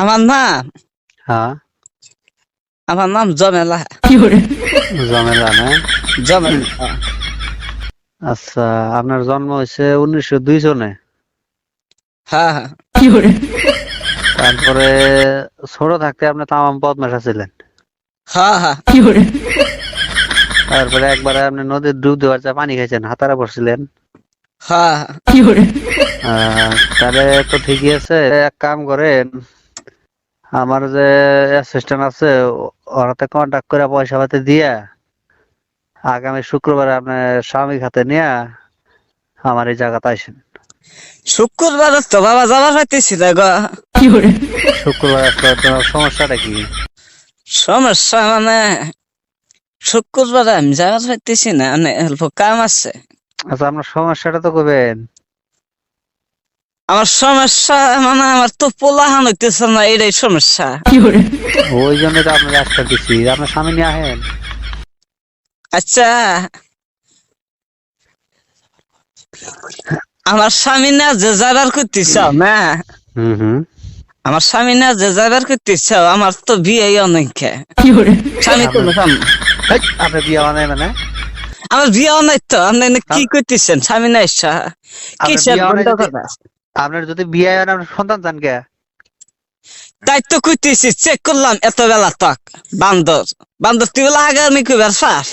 আমার নাম হ্যাঁ আমার নাম জমেলা জমেলা না? জমেলা। আচ্ছা, আপনার জন্ম হয়েছে 1902 সনে। হ্যাঁ হ্যাঁ তারপরে ছোট থাকতে আপনি তামাম বদমাশা ছিলেন। হ্যাঁ হ্যাঁ তারপরে একবারে আপনি নদীর ডুব দেওয়ার চা পানি খাইছেন, হাতারা পড়ছিলেন। হ্যাঁ তাহলে তো ঠিকই আছে। এক কাম করেন, আমার যে অ্যাসিস্ট্যান্ট আছে ওরাতে কন্ট্যাক্ট করে পয়সা পাতি দিয়া আগামী শুক্রবারে আপনার স্বামী হাতে নিয়ে আমার এই জায়গাতে আসেন। শুক্রবার তো বাবা যাবার পাইতেছি না গো। শুক্রবার আসলে তোমার সমস্যাটা কি? সমস্যা মানে শুক্রবার আমি যাবার পাইতেছি না, অনেক অল্প কাম আছে। আচ্ছা, আপনার সমস্যাটা তো কবেন। আমার সমস্যা মানে আমার তো পোলাহান হইতেছে না, এটাই সমস্যা। ওই জন্য তো আপনার রাস্তা দিচ্ছি, আপনার স্বামী নিয়ে আহেন। আচ্ছা, আমার স্বামী না যে যাবার করতেছ না, হুম হুম। আমার স্বামী না যে যাবার করতেছ, আমার তো বিয়ে অনেক স্বামী কোনো কাম না। আপনার বিয়ে হয় নাই মানে? আমার বিয়ে অনেক তো আপনি কি করতেছেন? স্বামী না ইচ্ছা আপনার কিসের বিয়ে হয় নাই বন্ধ যদি, কথা? আপনার যদি বিয়ে হয় না, আপনার সন্তান চান কে? তাই তো কইতেছি, চেক করলাম এত বেলা তক। বান্দর বান্দর তুই বলে আগে আমি কইবার ফাস